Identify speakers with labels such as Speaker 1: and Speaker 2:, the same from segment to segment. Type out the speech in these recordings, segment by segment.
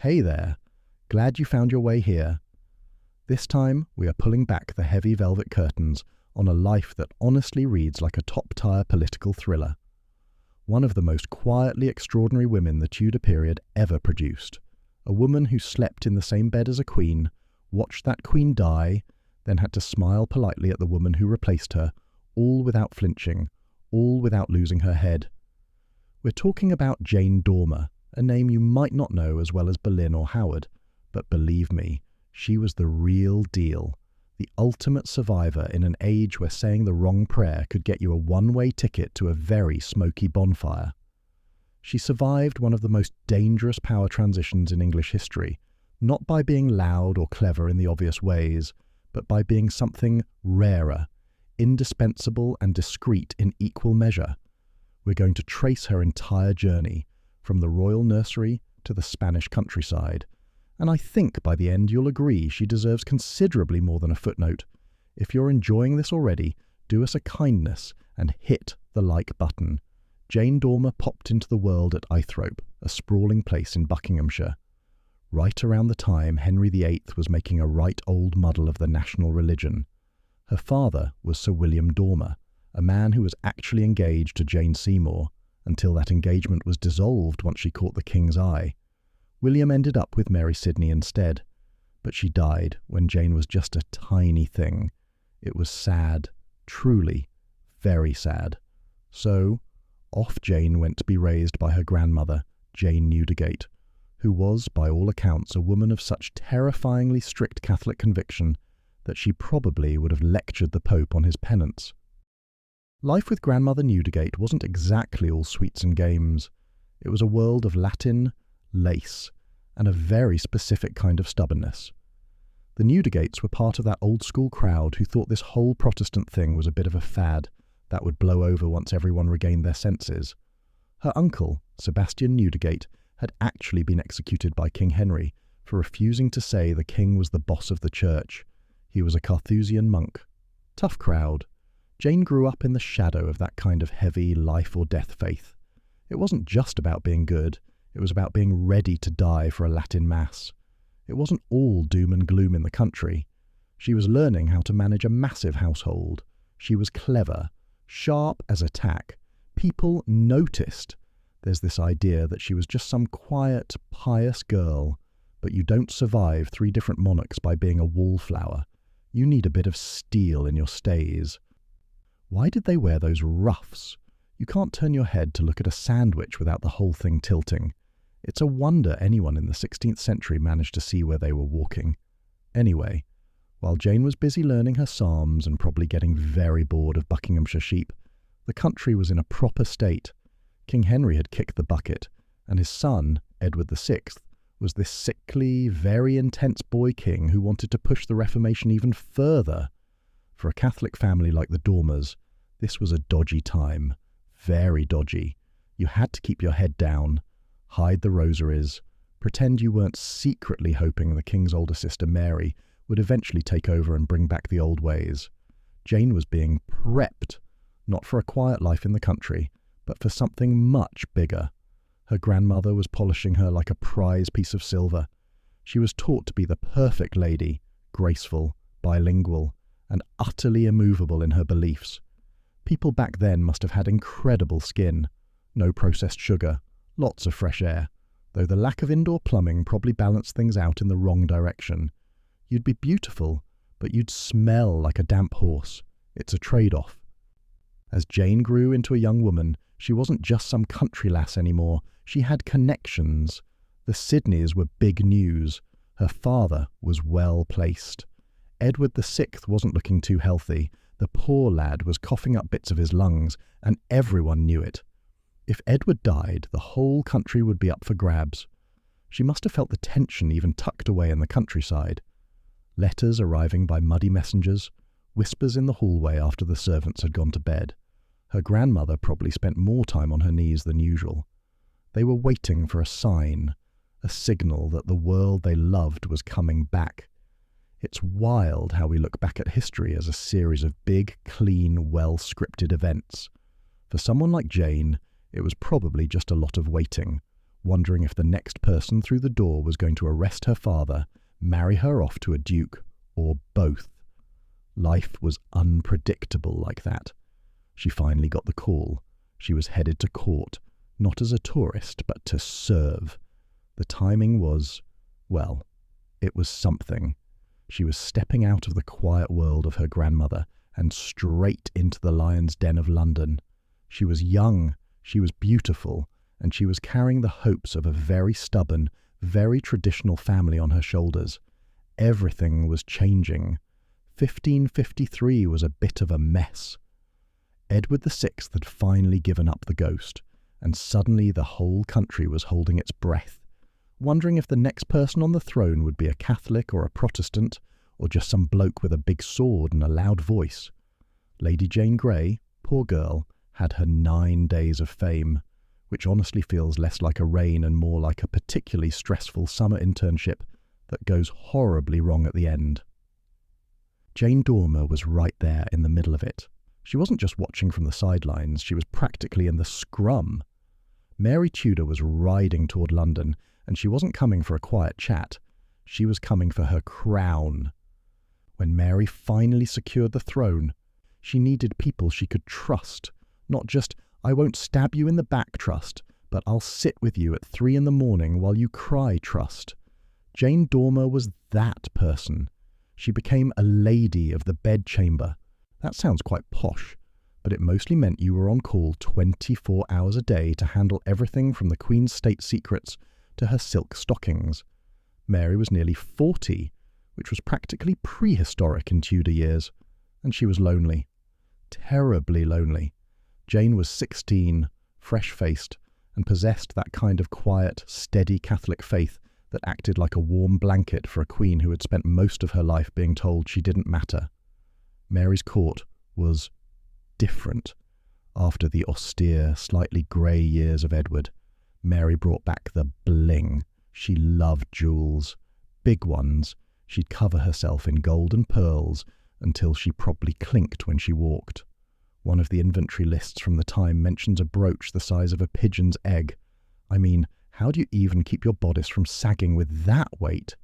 Speaker 1: Hey there, glad you found your way here. This time, we are pulling back the heavy velvet curtains on a life that honestly reads like a top-tier political thriller. One of the most quietly extraordinary women the Tudor period ever produced. A woman who slept in the same bed as a queen, watched that queen die, then had to smile politely at the woman who replaced her, all without flinching, all without losing her head. We're talking about Jane Dormer, a name you might not know as well as Boleyn or Howard, but believe me, she was the real deal, the ultimate survivor in an age where saying the wrong prayer could get you a one-way ticket to a very smoky bonfire. She survived one of the most dangerous power transitions in English history, not by being loud or clever in the obvious ways, but by being something rarer, indispensable and discreet in equal measure. We're going to trace her entire journey, from the royal nursery to the Spanish countryside, and I think by the end you'll agree she deserves considerably more than a footnote. If you're enjoying this already, do us a kindness and hit the like button. Jane Dormer popped into the world at Eythrope, a sprawling place in Buckinghamshire, right around the time Henry VIII was making a right old muddle of the national religion. Her father was Sir William Dormer, a man who was actually engaged to Jane Seymour, until that engagement was dissolved once she caught the king's eye. William ended up with Mary Sidney instead, but she died when Jane was just a tiny thing. It was sad, truly, very sad. So, off Jane went to be raised by her grandmother, Jane Newdigate, who was, by all accounts, a woman of such terrifyingly strict Catholic conviction that she probably would have lectured the Pope on his penance. Life with grandmother Newdigate wasn't exactly all sweets and games. It was a world of Latin, lace, and a very specific kind of stubbornness. The Newdigates were part of that old-school crowd who thought this whole Protestant thing was a bit of a fad that would blow over once everyone regained their senses. Her uncle, Sebastian Newdigate, had actually been executed by King Henry for refusing to say the king was the boss of the church. He was a Carthusian monk. Tough crowd. Jane grew up in the shadow of that kind of heavy life-or-death faith. It wasn't just about being good, it was about being ready to die for a Latin mass. It wasn't all doom and gloom in the country. She was learning how to manage a massive household. She was clever, sharp as a tack. People noticed. There's this idea that she was just some quiet, pious girl, but you don't survive 3 different monarchs by being a wallflower. You need a bit of steel in your stays. Why did they wear those ruffs? You can't turn your head to look at a sandwich without the whole thing tilting. It's a wonder anyone in the 16th century managed to see where they were walking. Anyway, while Jane was busy learning her psalms and probably getting very bored of Buckinghamshire sheep, the country was in a proper state. King Henry had kicked the bucket, and his son, Edward VI, was this sickly, very intense boy king who wanted to push the Reformation even further. For a Catholic family like the Dormers, this was a dodgy time. Very dodgy. You had to keep your head down, hide the rosaries, pretend you weren't secretly hoping the king's older sister Mary would eventually take over and bring back the old ways. Jane was being prepped, not for a quiet life in the country, but for something much bigger. Her grandmother was polishing her like a prize piece of silver. She was taught to be the perfect lady, graceful, bilingual, and utterly immovable in her beliefs. People back then must have had incredible skin. No processed sugar, lots of fresh air, though the lack of indoor plumbing probably balanced things out in the wrong direction. You'd be beautiful, but you'd smell like a damp horse. It's a trade-off. As Jane grew into a young woman, she wasn't just some country lass anymore. She had connections. The Sidneys were big news. Her father was well placed. Edward VI wasn't looking too healthy. The poor lad was coughing up bits of his lungs, and everyone knew it. If Edward died, the whole country would be up for grabs. She must have felt the tension even tucked away in the countryside. Letters arriving by muddy messengers, whispers in the hallway after the servants had gone to bed. Her grandmother probably spent more time on her knees than usual. They were waiting for a sign, a signal that the world they loved was coming back. It's wild how we look back at history as a series of big, clean, well-scripted events. For someone like Jane, it was probably just a lot of waiting. wondering if the next person through the door was going to arrest her father, marry her off to a duke, or both. Life was unpredictable like that. She finally got the call. She was headed to court, not as a tourist, but to serve. The timing was, well, it was something. She was stepping out of the quiet world of her grandmother and straight into the lion's den of London. She was young, she was beautiful, and she was carrying the hopes of a very stubborn, very traditional family on her shoulders. Everything was changing. 1553 was a bit of a mess. Edward VI had finally given up the ghost, and suddenly the whole country was holding its breath, wondering if the next person on the throne would be a Catholic or a Protestant, or just some bloke with a big sword and a loud voice. Lady Jane Grey, poor girl, had her 9 days of fame, which honestly feels less like a reign and more like a particularly stressful summer internship that goes horribly wrong at the end. Jane Dormer was right there in the middle of it. She wasn't just watching from the sidelines, she was practically in the scrum. Mary Tudor was riding toward London, and she wasn't coming for a quiet chat. She was coming for her crown. When Mary finally secured the throne, she needed people she could trust, not just, I won't stab you in the back trust, but I'll sit with you at 3 a.m. while you cry trust. Jane Dormer was that person. She became a lady of the bedchamber. That sounds quite posh, but it mostly meant you were on call 24 hours a day to handle everything from the Queen's state secrets to her silk stockings. Mary was nearly 40, which was practically prehistoric in Tudor years, and she was lonely. Terribly lonely. Jane was 16, fresh-faced, and possessed that kind of quiet, steady Catholic faith that acted like a warm blanket for a queen who had spent most of her life being told she didn't matter. Mary's court was different. After the austere, slightly grey years of Edward, Mary brought back the bling. She loved jewels. Big ones. She'd cover herself in gold and pearls until she probably clinked when she walked. One of the inventory lists from the time mentions a brooch the size of a pigeon's egg. I mean, how do you even keep your bodice from sagging with that weight?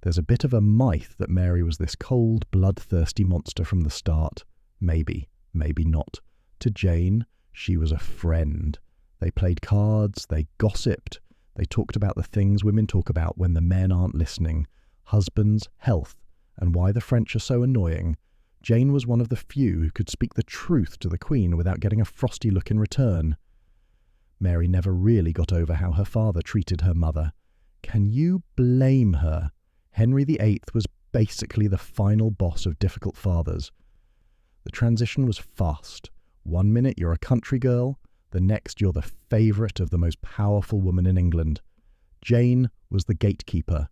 Speaker 1: There's a bit of a myth that Mary was this cold, bloodthirsty monster from the start. Maybe, maybe not. To Jane, she was a friend. They played cards, they gossiped, they talked about the things women talk about when the men aren't listening. Husbands, health, and why the French are so annoying. Jane was one of the few who could speak the truth to the Queen without getting a frosty look in return. Mary never really got over how her father treated her mother. Can you blame her? Henry VIII was basically the final boss of difficult fathers. The transition was fast. 1 minute you're a country girl, the next you're the favourite of the most powerful woman in England. Jane was the gatekeeper.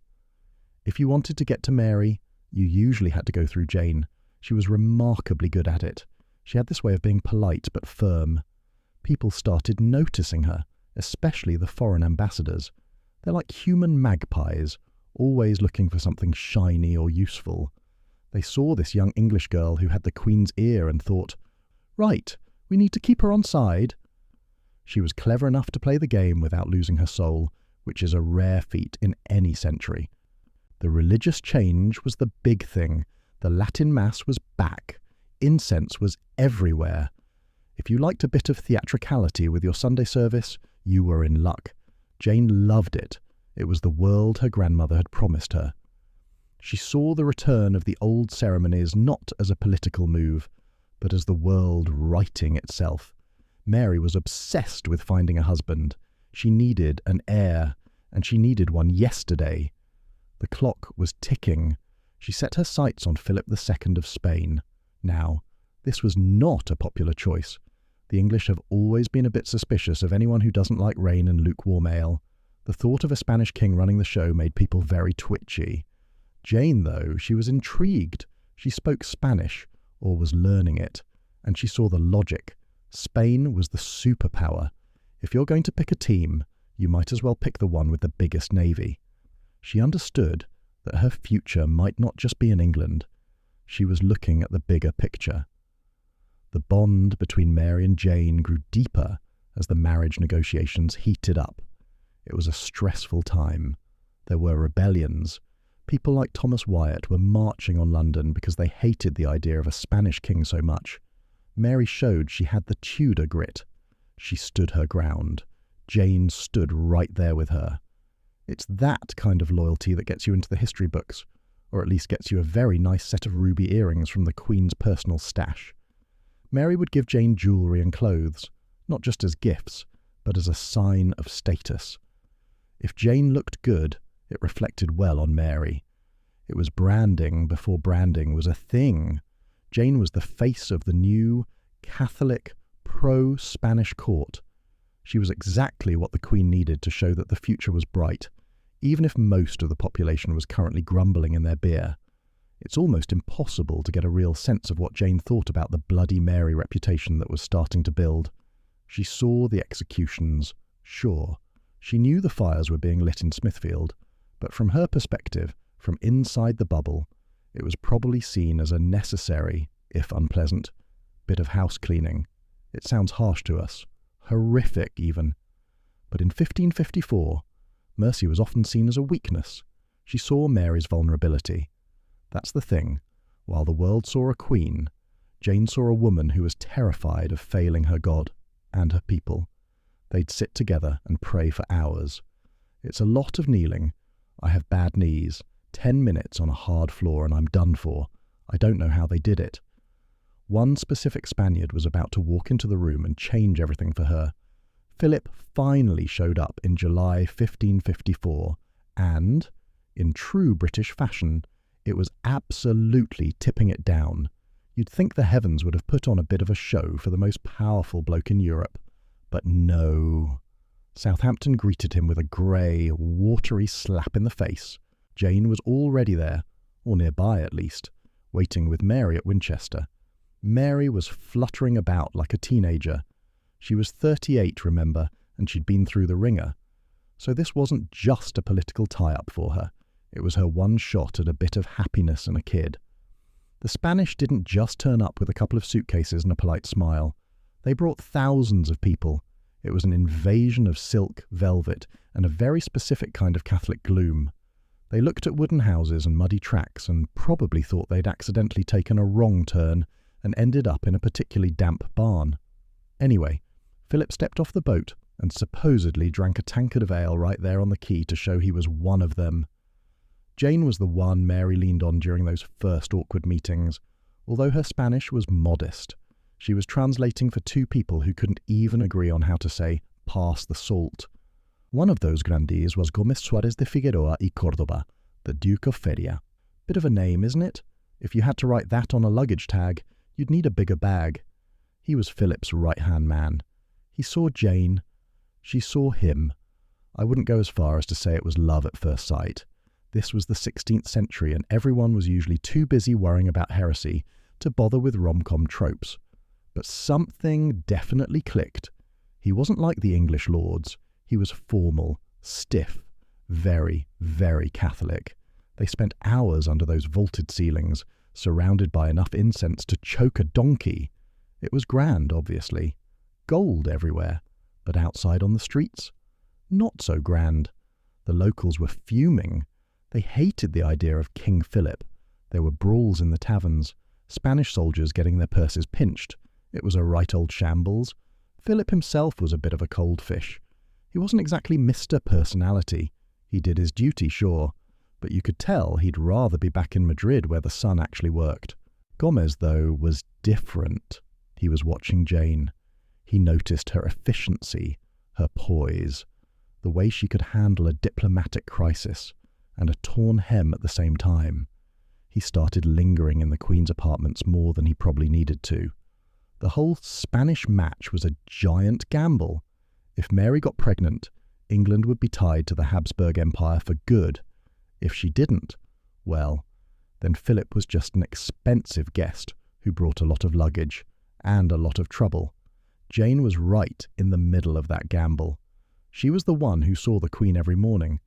Speaker 1: If you wanted to get to Mary, you usually had to go through Jane. She was remarkably good at it. She had this way of being polite but firm. People started noticing her, especially the foreign ambassadors. They're like human magpies, always looking for something shiny or useful. They saw this young English girl who had the Queen's ear and thought, right, we need to keep her on side. She was clever enough to play the game without losing her soul, which is a rare feat in any century. The religious change was the big thing. The Latin Mass was back. Incense was everywhere. If you liked a bit of theatricality with your Sunday service, you were in luck. Jane loved it. It was the world her grandmother had promised her. She saw the return of the old ceremonies not as a political move, but as the world righting itself. Mary was obsessed with finding a husband. She needed an heir, and she needed one yesterday. The clock was ticking. She set her sights on Philip II of Spain. Now, this was not a popular choice. The English have always been a bit suspicious of anyone who doesn't like rain and lukewarm ale. The thought of a Spanish king running the show made people very twitchy. Jane, though, she was intrigued. She spoke Spanish, or was learning it, and she saw the logic. Spain was the superpower. If you're going to pick a team, you might as well pick the one with the biggest navy. She understood that her future might not just be in England. She was looking at the bigger picture. The bond between Mary and Jane grew deeper as the marriage negotiations heated up. It was a stressful time. There were rebellions. People like Thomas Wyatt were marching on London because they hated the idea of a Spanish king so much. Mary showed she had the Tudor grit. She stood her ground. Jane stood right there with her. It's that kind of loyalty that gets you into the history books, or at least gets you a very nice set of ruby earrings from the Queen's personal stash. Mary would give Jane jewellery and clothes, not just as gifts, but as a sign of status. If Jane looked good, it reflected well on Mary. It was branding before branding was a thing. Jane was the face of the new, Catholic, pro-Spanish court. She was exactly what the Queen needed to show that the future was bright, even if most of the population was currently grumbling in their beer. It's almost impossible to get a real sense of what Jane thought about the Bloody Mary reputation that was starting to build. She saw the executions, sure. She knew the fires were being lit in Smithfield, but from her perspective, from inside the bubble, it was probably seen as a necessary, if unpleasant, bit of house cleaning. It sounds harsh to us, horrific even. But in 1554, mercy was often seen as a weakness. She saw Mary's vulnerability. That's the thing. While the world saw a queen, Jane saw a woman who was terrified of failing her God and her people. They'd sit together and pray for hours. It's a lot of kneeling. I have bad knees. 10 minutes on a hard floor and I'm done for. I don't know how they did it. One specific Spaniard was about to walk into the room and change everything for her. Philip finally showed up in July 1554, and, in true British fashion, it was absolutely tipping it down. You'd think the heavens would have put on a bit of a show for the most powerful bloke in Europe. But no. Southampton greeted him with a grey, watery slap in the face. Jane was already there, or nearby at least, waiting with Mary at Winchester. Mary was fluttering about like a teenager. She was 38, remember, and she'd been through the ringer. So this wasn't just a political tie-up for her. It was her one shot at a bit of happiness and a kid. The Spanish didn't just turn up with a couple of suitcases and a polite smile. They brought thousands of people. It was an invasion of silk, velvet, and a very specific kind of Catholic gloom. They looked at wooden houses and muddy tracks and probably thought they'd accidentally taken a wrong turn and ended up in a particularly damp barn. Anyway, Philip stepped off the boat and supposedly drank a tankard of ale right there on the quay to show he was one of them. Jane was the one Mary leaned on during those first awkward meetings, although her Spanish was modest. She was translating for two people who couldn't even agree on how to say, pass the salt. One of those grandees was Gómez Suárez de Figueroa y Córdoba, the Duke of Feria. Bit of a name, isn't it? If you had to write that on a luggage tag, you'd need a bigger bag. He was Philip's right-hand man. He saw Jane. She saw him. I wouldn't go as far as to say it was love at first sight. This was the 16th century, and everyone was usually too busy worrying about heresy to bother with rom-com tropes. But something definitely clicked. He wasn't like the English lords. He was formal, stiff, very, very Catholic. They spent hours under those vaulted ceilings, surrounded by enough incense to choke a donkey. It was grand, obviously. Gold everywhere. But outside on the streets? Not so grand. The locals were fuming. They hated the idea of King Philip. There were brawls in the taverns, Spanish soldiers getting their purses pinched. It was a right old shambles. Philip himself was a bit of a cold fish. He wasn't exactly Mr. Personality. He did his duty, sure, but you could tell he'd rather be back in Madrid where the sun actually worked. Gómez, though, was different. He was watching Jane. He noticed her efficiency, her poise, the way she could handle a diplomatic crisis and a torn hem at the same time. He started lingering in the Queen's apartments more than he probably needed to. The whole Spanish match was a giant gamble. If Mary got pregnant, England would be tied to the Habsburg Empire for good. If she didn't, well, then Philip was just an expensive guest who brought a lot of luggage and a lot of trouble. Jane was right in the middle of that gamble. She was the one who saw the Queen every morning.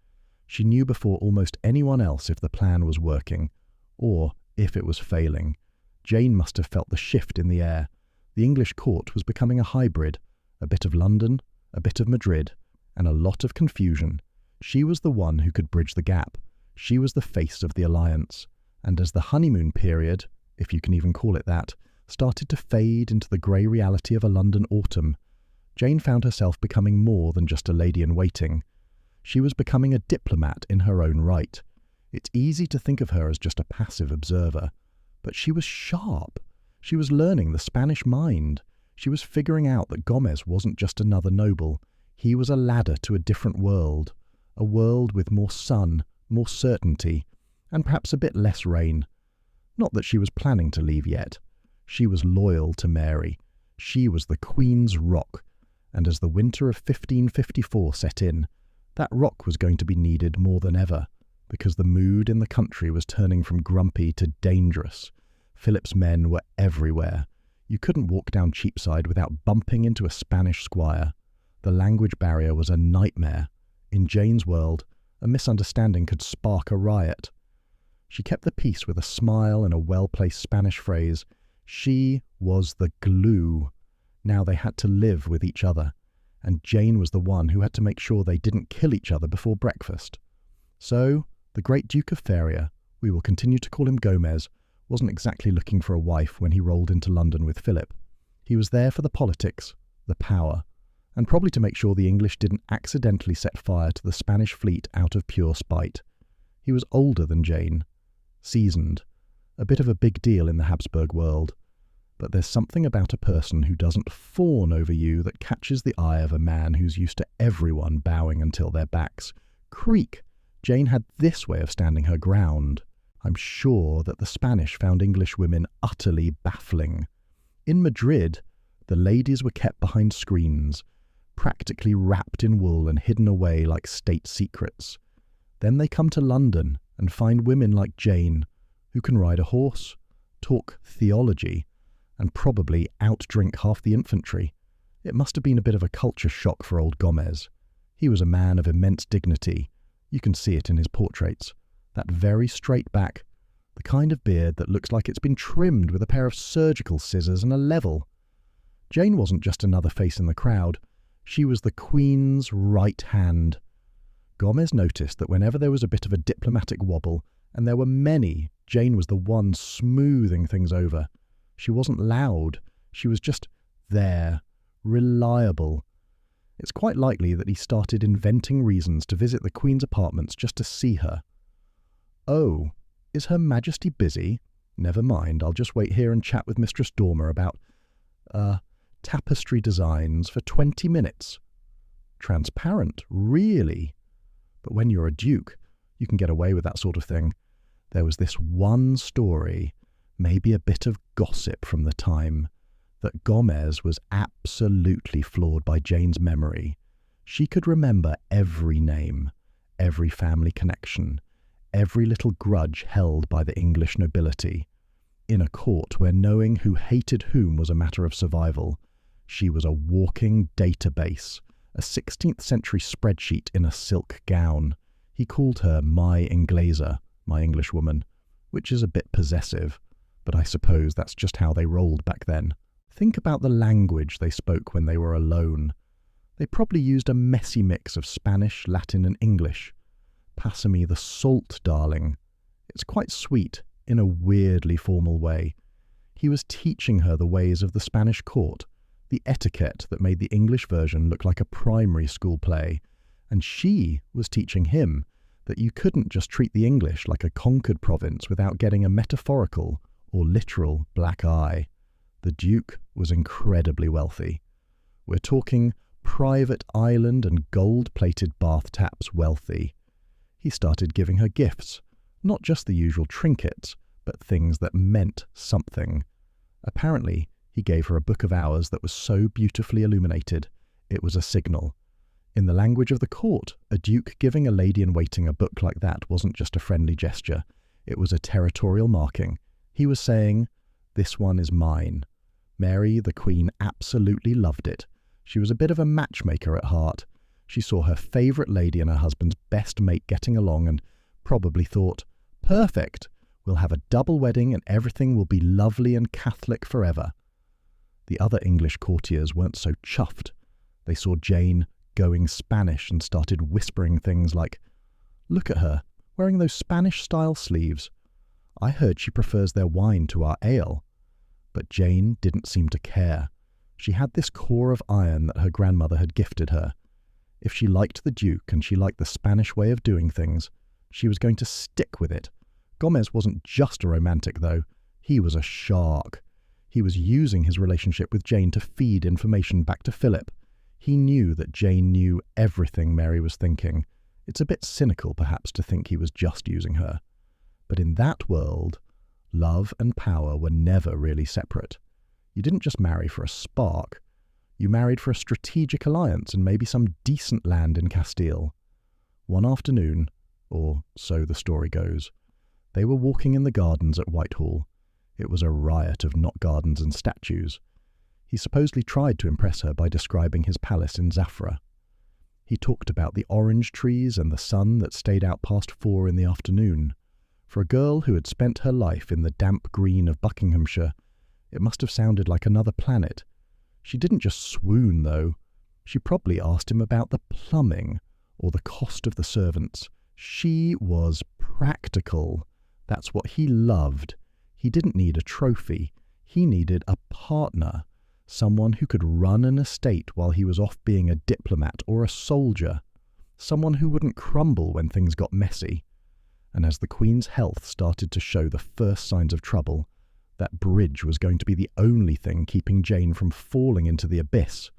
Speaker 1: She knew before almost anyone else if the plan was working, or if it was failing. Jane must have felt the shift in the air. The English court was becoming a hybrid, a bit of London, a bit of Madrid, and a lot of confusion. She was the one who could bridge the gap. She was the face of the alliance. And as the honeymoon period, if you can even call it that, started to fade into the grey reality of a London autumn, Jane found herself becoming more than just a lady-in-waiting. She was becoming a diplomat in her own right. It's easy to think of her as just a passive observer, but she was sharp. She was learning the Spanish mind. She was figuring out that Gomez wasn't just another noble. He was a ladder to a different world, a world with more sun, more certainty, and perhaps a bit less rain. Not that she was planning to leave yet. She was loyal to Mary. She was the Queen's rock, and as the winter of 1554 set in, that rock was going to be needed more than ever, because the mood in the country was turning from grumpy to dangerous. Philip's men were everywhere. You couldn't walk down Cheapside without bumping into a Spanish squire. The language barrier was a nightmare. In Jane's world, a misunderstanding could spark a riot. She kept the peace with a smile and a well-placed Spanish phrase. She was the glue. Now they had to live with each other, and Jane was the one who had to make sure they didn't kill each other before breakfast. So, the great Duke of Feria, we will continue to call him Gomez, wasn't exactly looking for a wife when he rolled into London with Philip. He was there for the politics, the power, and probably to make sure the English didn't accidentally set fire to the Spanish fleet out of pure spite. He was older than Jane, seasoned, a bit of a big deal in the Habsburg world. But there's something about a person who doesn't fawn over you that catches the eye of a man who's used to everyone bowing until their backs. Creak! Jane had this way of standing her ground. I'm sure that the Spanish found English women utterly baffling. In Madrid, the ladies were kept behind screens, practically wrapped in wool and hidden away like state secrets. Then they come to London and find women like Jane, who can ride a horse, talk theology, and probably outdrink half the infantry. It must have been a bit of a culture shock for old Gomez. He was a man of immense dignity. You can see it in his portraits. That very straight back, the kind of beard that looks like it's been trimmed with a pair of surgical scissors and a level. Jane wasn't just another face in the crowd. She was the Queen's right hand. Gomez noticed that whenever there was a bit of a diplomatic wobble, and there were many, Jane was the one smoothing things over. She wasn't loud. She was just there, reliable. It's quite likely that he started inventing reasons to visit the Queen's apartments just to see her. Oh, is Her Majesty busy? Never mind, I'll just wait here and chat with Mistress Dormer about, tapestry designs for 20 minutes. Transparent, really? But when you're a duke, you can get away with that sort of thing. There was this one story, maybe a bit of gossip from the time, that Gomez was absolutely floored by Jane's memory. She could remember every name, every family connection, every little grudge held by the English nobility. In a court where knowing who hated whom was a matter of survival, she was a walking database, a 16th century spreadsheet in a silk gown. He called her my Ingleser, my Englishwoman, which is a bit possessive, but I suppose that's just how they rolled back then. Think about the language they spoke when they were alone. They probably used a messy mix of Spanish, Latin and English. Pass me the salt, darling. It's quite sweet, in a weirdly formal way. He was teaching her the ways of the Spanish court, the etiquette that made the English version look like a primary school play, and she was teaching him that you couldn't just treat the English like a conquered province without getting a metaphorical or literal black eye. The Duke was incredibly wealthy. We're talking private island and gold-plated bath taps wealthy. He started giving her gifts, not just the usual trinkets, but things that meant something. Apparently, he gave her a book of hours that was so beautifully illuminated, it was a signal. In the language of the court, a duke giving a lady-in-waiting a book like that wasn't just a friendly gesture, it was a territorial marking. He was saying, "This one is mine." Mary, the Queen, absolutely loved it. She was a bit of a matchmaker at heart. She saw her favourite lady and her husband's best mate getting along and probably thought, "Perfect, we'll have a double wedding and everything will be lovely and Catholic forever." The other English courtiers weren't so chuffed. They saw Jane going Spanish and started whispering things like, "Look at her, wearing those Spanish-style sleeves. I heard she prefers their wine to our ale." But Jane didn't seem to care. She had this core of iron that her grandmother had gifted her. If she liked the Duke and she liked the Spanish way of doing things, she was going to stick with it. Gomez wasn't just a romantic, though. He was a shark. He was using his relationship with Jane to feed information back to Philip. He knew that Jane knew everything Mary was thinking. It's a bit cynical, perhaps, to think he was just using her. But in that world, love and power were never really separate. You didn't just marry for a spark. You married for a strategic alliance and maybe some decent land in Castile. One afternoon, or so the story goes, they were walking in the gardens at Whitehall. It was a riot of knot gardens and statues. He supposedly tried to impress her by describing his palace in Zafra. He talked about the orange trees and the sun that stayed out past 4 in the afternoon. For a girl who had spent her life in the damp green of Buckinghamshire, it must have sounded like another planet. She didn't just swoon, though. She probably asked him about the plumbing or the cost of the servants. She was practical. That's what he loved. He didn't need a trophy. He needed a partner, someone who could run an estate while he was off being a diplomat or a soldier, someone who wouldn't crumble when things got messy. And as the Queen's health started to show the first signs of trouble, that bridge was going to be the only thing keeping Jane from falling into the abyss.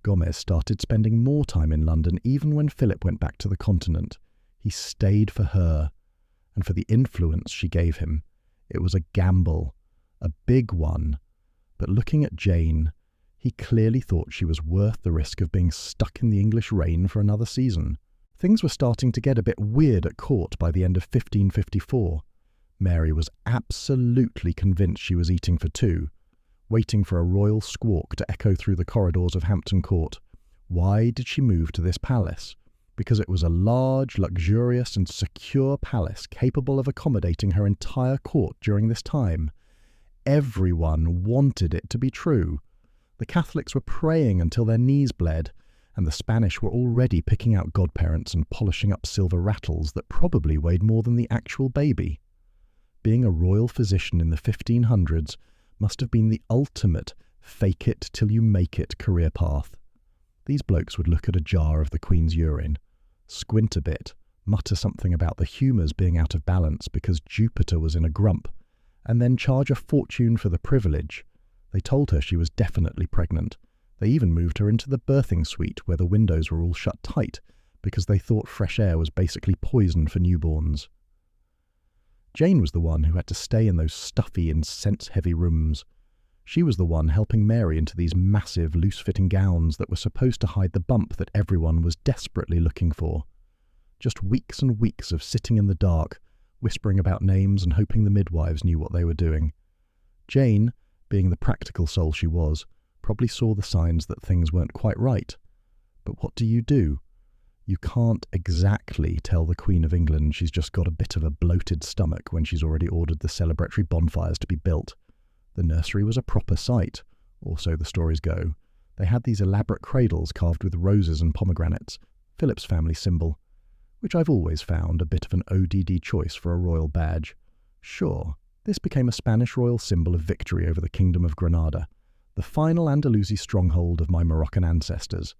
Speaker 1: Gomez started spending more time in London even when Philip went back to the continent. He stayed for her, and for the influence she gave him. It was a gamble, a big one, but looking at Jane, he clearly thought she was worth the risk of being stuck in the English rain for another season. Things were starting to get a bit weird at court by the end of 1554. Mary was absolutely convinced she was eating for two, waiting for a royal squawk to echo through the corridors of Hampton Court. Why did she move to this palace? Because it was a large, luxurious and secure palace capable of accommodating her entire court during this time. Everyone wanted it to be true. The Catholics were praying until their knees bled, and the Spanish were already picking out godparents and polishing up silver rattles that probably weighed more than the actual baby. Being a royal physician in the 1500s must have been the ultimate fake-it-till-you-make-it career path. These blokes would look at a jar of the Queen's urine, squint a bit, mutter something about the humours being out of balance because Jupiter was in a grump, and then charge a fortune for the privilege. They told her she was definitely pregnant. They even moved her into the birthing suite where the windows were all shut tight because they thought fresh air was basically poison for newborns. Jane was the one who had to stay in those stuffy, incense-heavy rooms. She was the one helping Mary into these massive, loose-fitting gowns that were supposed to hide the bump that everyone was desperately looking for. Just weeks and weeks of sitting in the dark, whispering about names and hoping the midwives knew what they were doing. Jane, being the practical soul she was, probably saw the signs that things weren't quite right. But what do? You can't exactly tell the Queen of England she's just got a bit of a bloated stomach when she's already ordered the celebratory bonfires to be built. The nursery was a proper sight, or so the stories go. They had these elaborate cradles carved with roses and pomegranates, Philip's family symbol, which I've always found a bit of an ODD choice for a royal badge. Sure, this became a Spanish royal symbol of victory over the Kingdom of Granada, the final Andalusi stronghold of my Moroccan ancestors.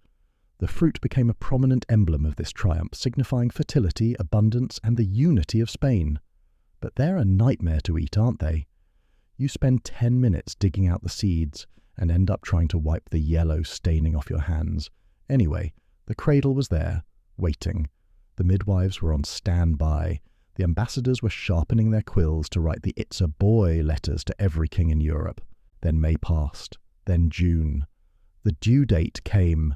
Speaker 1: The fruit became a prominent emblem of this triumph, signifying fertility, abundance, and the unity of Spain. But they're a nightmare to eat, aren't they? You spend 10 minutes digging out the seeds and end up trying to wipe the yellow staining off your hands. Anyway, the cradle was there, waiting. The midwives were on standby. The ambassadors were sharpening their quills to write the "It's a boy" letters to every king in Europe. Then May passed. Then June. The due date came.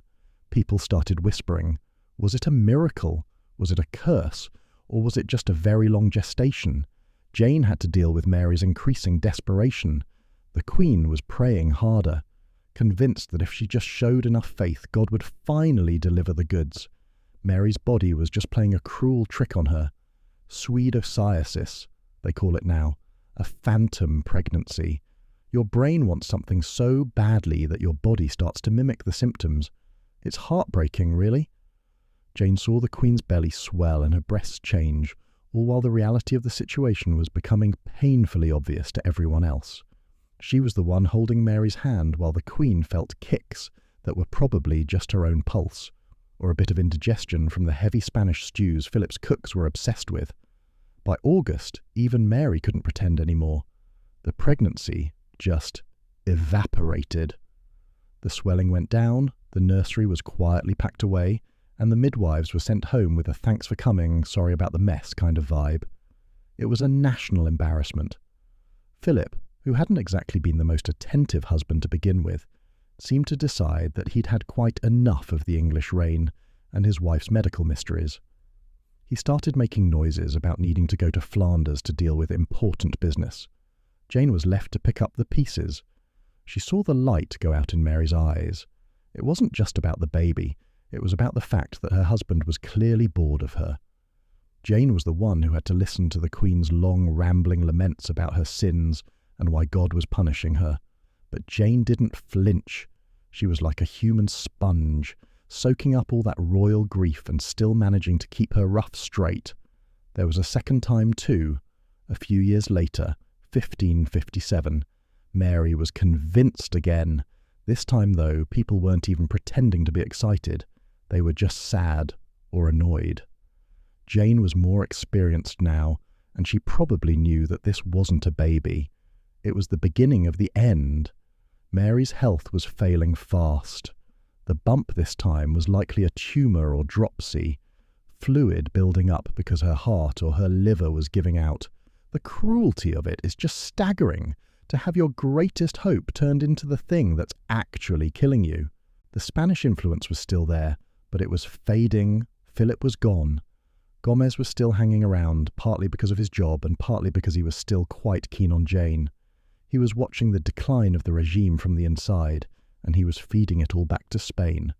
Speaker 1: People started whispering. Was it a miracle? Was it a curse? Or was it just a very long gestation? Jane had to deal with Mary's increasing desperation. The Queen was praying harder, convinced that if she just showed enough faith, God would finally deliver the goods. Mary's body was just playing a cruel trick on her. Pseudocyesis, they call it now. A phantom pregnancy. Your brain wants something so badly that your body starts to mimic the symptoms. It's heartbreaking, really." Jane saw the Queen's belly swell and her breasts change, all while the reality of the situation was becoming painfully obvious to everyone else. She was the one holding Mary's hand while the Queen felt kicks that were probably just her own pulse, or a bit of indigestion from the heavy Spanish stews Philip's cooks were obsessed with. By August, even Mary couldn't pretend anymore. The pregnancy just evaporated. The swelling went down, the nursery was quietly packed away, and the midwives were sent home with a "thanks for coming, sorry about the mess" kind of vibe. It was a national embarrassment. Philip, who hadn't exactly been the most attentive husband to begin with, seemed to decide that he'd had quite enough of the English reign and his wife's medical mysteries. He started making noises about needing to go to Flanders to deal with important business. Jane was left to pick up the pieces. She saw the light go out in Mary's eyes. It wasn't just about the baby, it was about the fact that her husband was clearly bored of her. Jane was the one who had to listen to the Queen's long, rambling laments about her sins and why God was punishing her. But Jane didn't flinch. She was like a human sponge, soaking up all that royal grief and still managing to keep her ruffs straight. There was a second time too. A few years later, 1557, Mary was convinced again. This time, though, people weren't even pretending to be excited. They were just sad or annoyed. Jane was more experienced now, and she probably knew that this wasn't a baby. It was the beginning of the end. Mary's health was failing fast. The bump this time was likely a tumour or dropsy, fluid building up because her heart or her liver was giving out. The cruelty of it is just staggering, to have your greatest hope turned into the thing that's actually killing you. The Spanish influence was still there, but it was fading. Philip was gone. Gomez was still hanging around, partly because of his job and partly because he was still quite keen on Jane. He was watching the decline of the regime from the inside, and he was feeding it all back to Spain.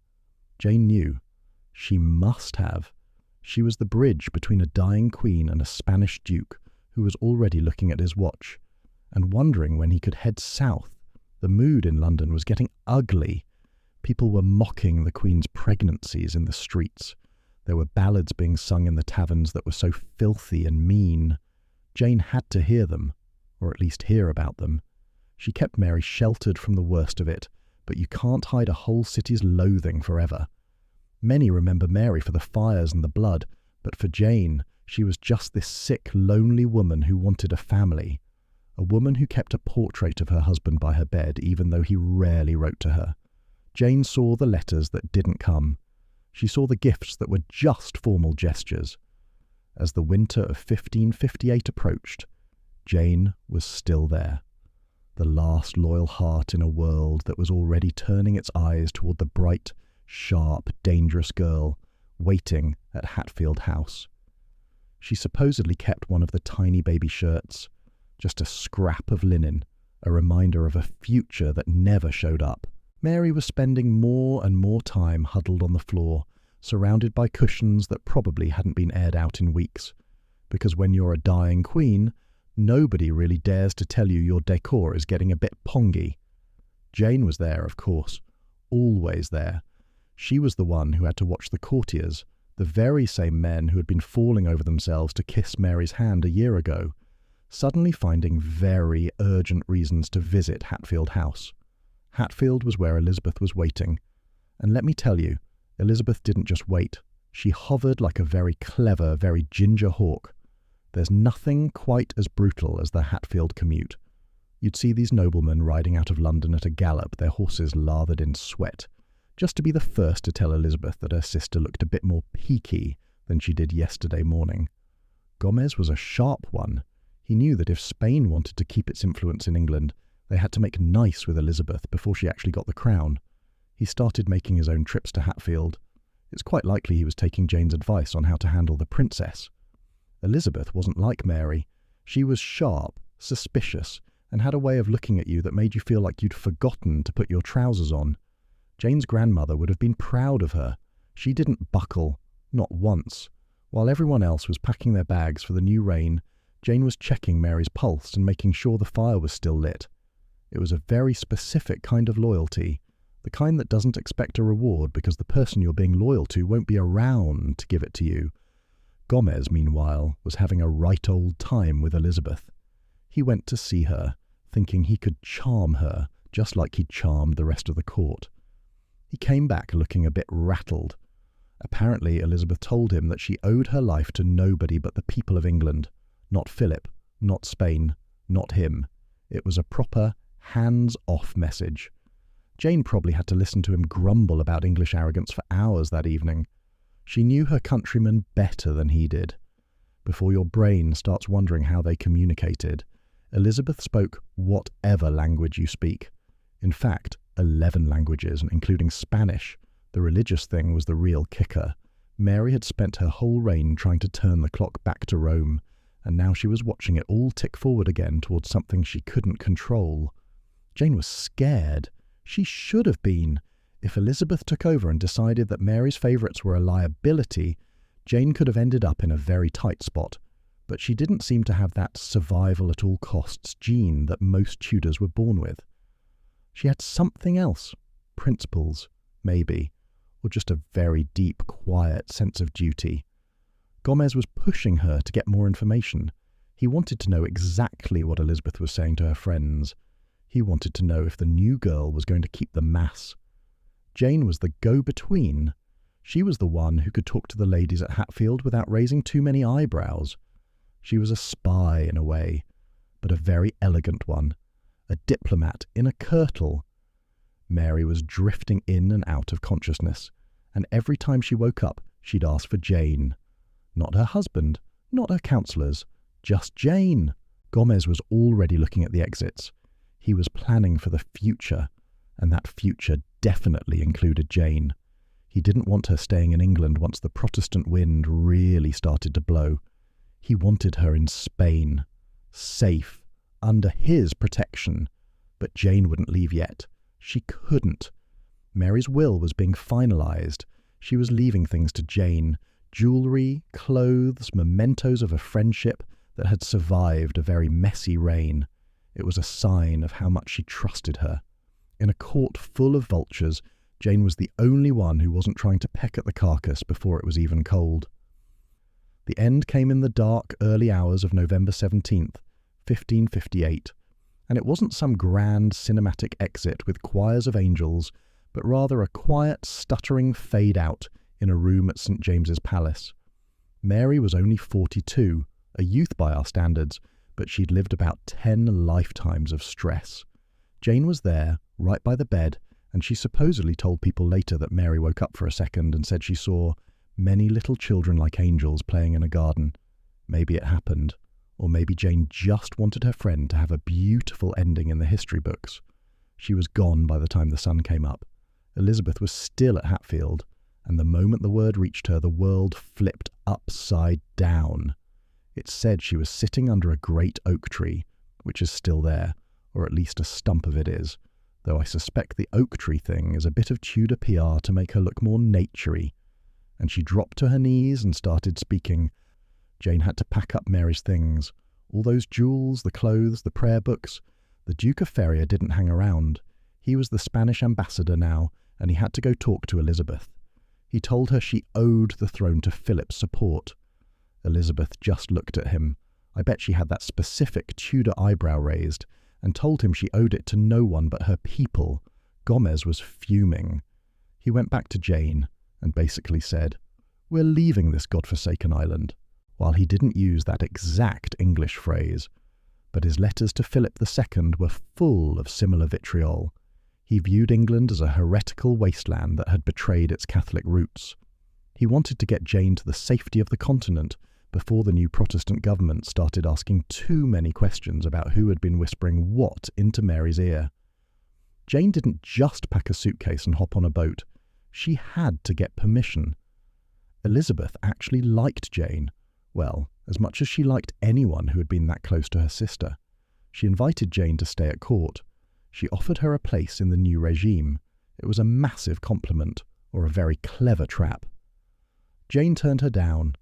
Speaker 1: Jane knew. She must have. She was the bridge between a dying queen and a Spanish duke who was already looking at his watch and wondering when he could head south. The mood in London was getting ugly. People were mocking the Queen's pregnancies in the streets. There were ballads being sung in the taverns that were so filthy and mean. Jane had to hear them, or at least hear about them. She kept Mary sheltered from the worst of it, but you can't hide a whole city's loathing forever. Many remember Mary for the fires and the blood, but for Jane, she was just this sick, lonely woman who wanted a family. A woman who kept a portrait of her husband by her bed, even though he rarely wrote to her. Jane saw the letters that didn't come. She saw the gifts that were just formal gestures. As the winter of 1558 approached, Jane was still there. The last loyal heart in a world that was already turning its eyes toward the bright, sharp, dangerous girl waiting at Hatfield House. She supposedly kept one of the tiny baby shirts, just a scrap of linen, a reminder of a future that never showed up. Mary was spending more and more time huddled on the floor, surrounded by cushions that probably hadn't been aired out in weeks. Because when you're a dying queen, nobody really dares to tell you your decor is getting a bit pongy. Jane was there, of course, always there. She was the one who had to watch the courtiers, the very same men who had been falling over themselves to kiss Mary's hand a year ago, suddenly finding very urgent reasons to visit Hatfield House. Hatfield was where Elizabeth was waiting. And let me tell you, Elizabeth didn't just wait. She hovered like a very clever, very ginger hawk. There's nothing quite as brutal as the Hatfield commute. You'd see these noblemen riding out of London at a gallop, their horses lathered in sweat, just to be the first to tell Elizabeth that her sister looked a bit more peaky than she did yesterday morning. Gomez was a sharp one. He knew that if Spain wanted to keep its influence in England, they had to make nice with Elizabeth before she actually got the crown. He started making his own trips to Hatfield. It's quite likely he was taking Jane's advice on how to handle the princess. Elizabeth wasn't like Mary. She was sharp, suspicious, and had a way of looking at you that made you feel like you'd forgotten to put your trousers on. Jane's grandmother would have been proud of her. She didn't buckle, not once. While everyone else was packing their bags for the new reign, Jane was checking Mary's pulse and making sure the fire was still lit. It was a very specific kind of loyalty, The kind that doesn't expect a reward because the person you're being loyal to won't be around to give it to you. Gomez, meanwhile, was having a right old time with Elizabeth. He went to see her, thinking he could charm her, just like he'd charmed the rest of the court. He came back looking a bit rattled. Apparently, Elizabeth told him that she owed her life to nobody but the people of England. Not Philip, not Spain, not him. It was a proper hands-off message. Jane probably had to listen to him grumble about English arrogance for hours that evening. She knew her countrymen better than he did. Before your brain starts wondering how they communicated, Elizabeth spoke whatever language you speak. In fact, 11 languages, including Spanish. The religious thing was the real kicker. Mary had spent her whole reign trying to turn the clock back to Rome, and now she was watching it all tick forward again towards something she couldn't control. Jane was scared. She should have been. If Elizabeth took over and decided that Mary's favourites were a liability, Jane could have ended up in a very tight spot. But she didn't seem to have that survival-at-all-costs gene that most Tudors were born with. She had something else. Principles, maybe, or just a very deep, quiet sense of duty. Gomez was pushing her to get more information. He wanted to know exactly what Elizabeth was saying to her friends. He wanted to know if the new girl was going to keep the mass. Jane was the go-between. She was the one who could talk to the ladies at Hatfield without raising too many eyebrows. She was a spy in a way, but a very elegant one. A diplomat in a kirtle. Mary was drifting in and out of consciousness, and every time she woke up, she'd ask for Jane. Not her husband, not her counsellors, just Jane. Gomez was already looking at the exits. He was planning for the future, and that future definitely included Jane. He didn't want her staying in England once the Protestant wind really started to blow. He wanted her in Spain, safe, under his protection. But Jane wouldn't leave yet. She couldn't. Mary's will was being finalised. She was leaving things to Jane. Jewellery, clothes, mementos of a friendship that had survived a very messy reign. It was a sign of how much she trusted her. In a court full of vultures, Jane was the only one who wasn't trying to peck at the carcass before it was even cold. The end came in the dark, early hours of November 17th, 1558, and it wasn't some grand cinematic exit with choirs of angels, but rather a quiet, stuttering fade-out in a room at St. James's Palace. Mary was only 42, a youth by our standards, but she'd lived about 10 lifetimes of stress. Jane was there, right by the bed, and she supposedly told people later that Mary woke up for a second and said she saw many little children like angels playing in a garden. Maybe it happened, or maybe Jane just wanted her friend to have a beautiful ending in the history books. She was gone by the time the sun came up. Elizabeth was still at Hatfield, and the moment the word reached her, the world flipped upside down. It said she was sitting under a great oak tree, which is still there, or at least a stump of it is, though I suspect the oak tree thing is a bit of Tudor PR to make her look more naturey. And she dropped to her knees and started speaking. Jane had to pack up Mary's things. All those jewels, the clothes, the prayer books. The Duke of Ferrier didn't hang around. He was the Spanish ambassador now, and he had to go talk to Elizabeth. He told her she owed the throne to Philip's support. Elizabeth just looked at him. I bet she had that specific Tudor eyebrow raised, and told him she owed it to no one but her people. Gomez was fuming. He went back to Jane and basically said, "We're leaving this godforsaken island," while he didn't use that exact English phrase. But his letters to Philip II were full of similar vitriol. He viewed England as a heretical wasteland that had betrayed its Catholic roots. He wanted to get Jane to the safety of the continent before the new Protestant government started asking too many questions about who had been whispering what into Mary's ear. Jane didn't just pack a suitcase and hop on a boat. She had to get permission. Elizabeth actually liked Jane. Well, as much as she liked anyone who had been that close to her sister. She invited Jane to stay at court. She offered her a place in the new regime. It was a massive compliment, or a very clever trap. Jane turned her down.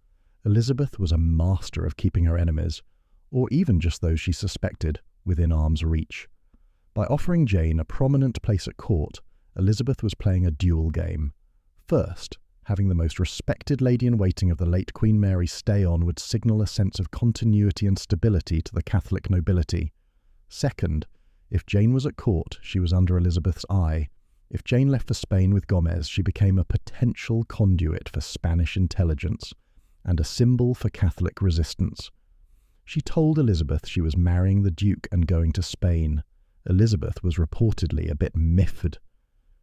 Speaker 1: Elizabeth was a master of keeping her enemies, or even just those she suspected, within arm's reach. By offering Jane a prominent place at court, Elizabeth was playing a dual game. First, having the most respected lady-in-waiting of the late Queen Mary stay on would signal a sense of continuity and stability to the Catholic nobility. Second, if Jane was at court, she was under Elizabeth's eye. If Jane left for Spain with Gomez, she became a potential conduit for Spanish intelligence and a symbol for Catholic resistance. She told Elizabeth she was marrying the Duke and going to Spain. Elizabeth was reportedly a bit miffed.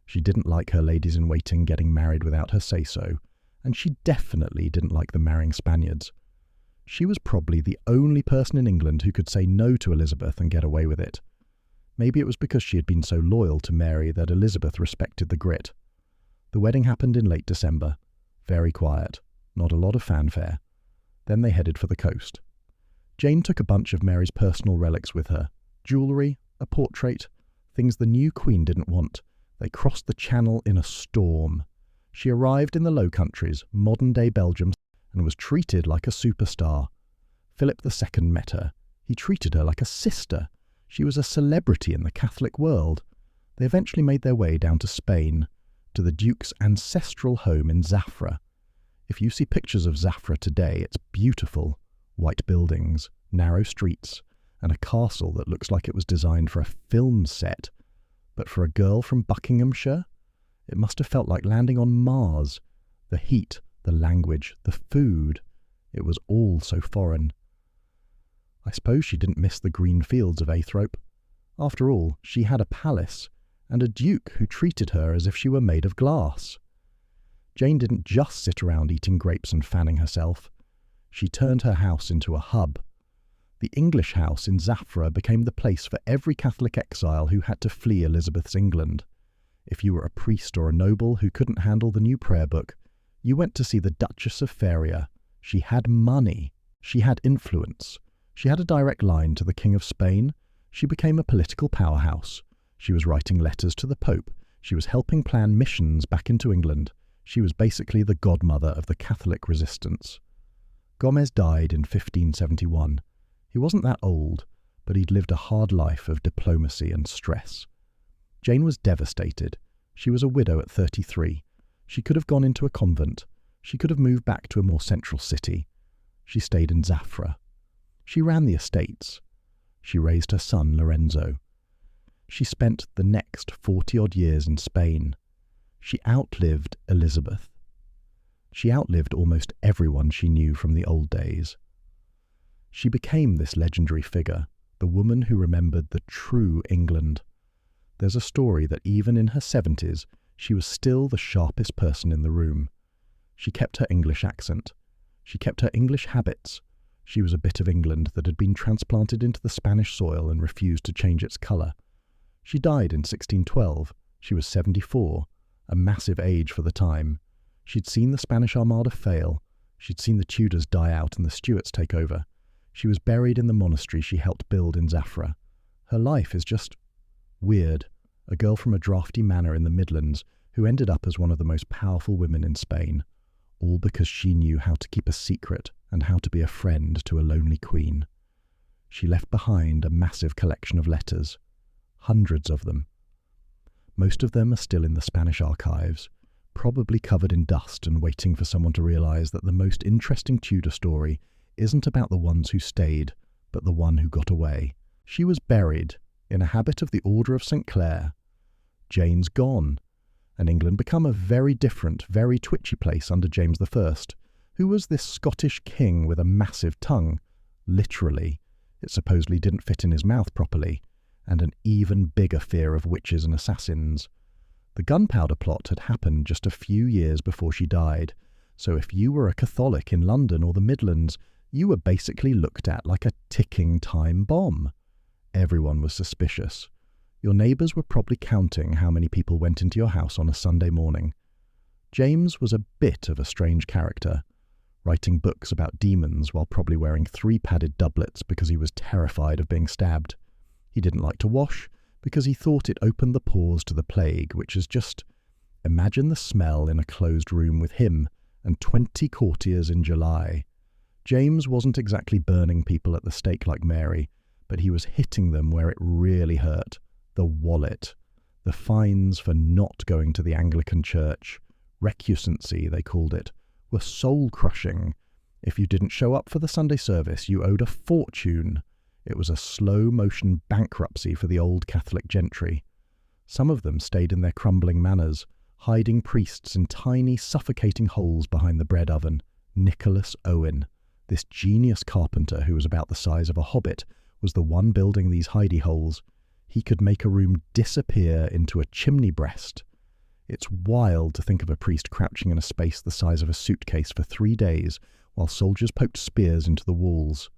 Speaker 1: She didn't like her ladies-in-waiting getting married without her say-so, and she definitely didn't like them marrying Spaniards. She was probably the only person in England who could say no to Elizabeth and get away with it. Maybe it was because she had been so loyal to Mary that Elizabeth respected the grit. The wedding happened in late December. Very quiet. Not a lot of fanfare. Then they headed for the coast. Jane took a bunch of Mary's personal relics with her. Jewellery, a portrait, things the new Queen didn't want. They crossed the Channel in a storm. She arrived in the Low Countries, modern-day Belgium, and was treated like a superstar. Philip II met her. He treated her like a sister. She was a celebrity in the Catholic world. They eventually made their way down to Spain, to the Duke's ancestral home in Zafra. If you see pictures of Zafra today, it's beautiful. White buildings, narrow streets, and a castle that looks like it was designed for a film set. But for a girl from Buckinghamshire, it must have felt like landing on Mars. The heat, the language, the food, it was all so foreign. I suppose she didn't miss the green fields of Athrope. After all, she had a palace, and a duke who treated her as if she were made of glass. Jane didn't just sit around eating grapes and fanning herself. She turned her house into a hub. The English house in Zafra became the place for every Catholic exile who had to flee Elizabeth's England. If you were a priest or a noble who couldn't handle the new prayer book, you went to see the Duchess of Feria. She had money. She had influence. She had a direct line to the King of Spain. She became a political powerhouse. She was writing letters to the Pope. She was helping plan missions back into England. She was basically the godmother of the Catholic resistance. Gomez died in 1571. He wasn't that old, but he'd lived a hard life of diplomacy and stress. Jane was devastated. She was a widow at 33. She could have gone into a convent. She could have moved back to a more central city. She stayed in Zafra. She ran the estates. She raised her son, Lorenzo. She spent the next 40-odd years in Spain. She outlived Elizabeth. She outlived almost everyone she knew from the old days. She became this legendary figure, the woman who remembered the true England. There's a story that even in her 70s, she was still the sharpest person in the room. She kept her English accent. She kept her English habits. She was a bit of England that had been transplanted into the Spanish soil and refused to change its colour. She died in 1612. She was 74, a massive age for the time. She'd seen the Spanish Armada fail. She'd seen the Tudors die out and the Stuarts take over. She was buried in the monastery she helped build in Zafra. Her life is just weird. A girl from a drafty manor in the Midlands who ended up as one of the most powerful women in Spain, all because she knew how to keep a secret and how to be a friend to a lonely queen. She left behind a massive collection of letters, hundreds of them. Most of them are still in the Spanish archives, probably covered in dust and waiting for someone to realise that the most interesting Tudor story isn't about the ones who stayed, but the one who got away. She was buried in a habit of the Order of St. Clair. Jane's gone, and England become a very different, very twitchy place under James I, who was this Scottish king with a massive tongue. Literally, it supposedly didn't fit in his mouth properly, and an even bigger fear of witches and assassins. The gunpowder plot had happened just a few years before she died, so if you were a Catholic in London or the Midlands, you were basically looked at like a ticking time bomb. Everyone was suspicious. Your neighbours were probably counting how many people went into your house on a Sunday morning. James was a bit of a strange character, writing books about demons while probably wearing 3 padded doublets because he was terrified of being stabbed. He didn't like to wash because he thought it opened the pores to the plague, which is just... imagine the smell in a closed room with him and 20 courtiers in July. James wasn't exactly burning people at the stake like Mary, but he was hitting them where it really hurt, the wallet. The fines for not going to the Anglican Church, recusancy they called it, were soul-crushing. If you didn't show up for the Sunday service, you owed a fortune. It was a slow-motion bankruptcy for the old Catholic gentry. Some of them stayed in their crumbling manors, hiding priests in tiny, suffocating holes behind the bread oven. Nicholas Owen, this genius carpenter who was about the size of a hobbit, was the one building these hidey holes. He could make a room disappear into a chimney breast. It's wild to think of a priest crouching in a space the size of a suitcase for 3 days while soldiers poked spears into the walls.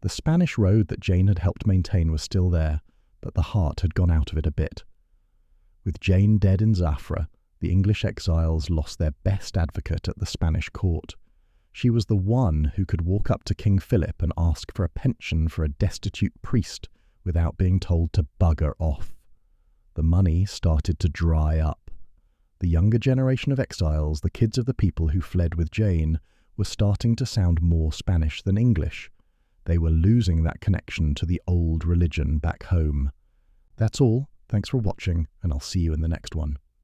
Speaker 1: The Spanish road that Jane had helped maintain was still there, but the heart had gone out of it a bit. With Jane dead in Zafra, the English exiles lost their best advocate at the Spanish court. She was the one who could walk up to King Philip and ask for a pension for a destitute priest without being told to bugger off. The money started to dry up. The younger generation of exiles, the kids of the people who fled with Jane, were starting to sound more Spanish than English. They were losing that connection to the old religion back home. That's all. Thanks for watching, and I'll see you in the next one.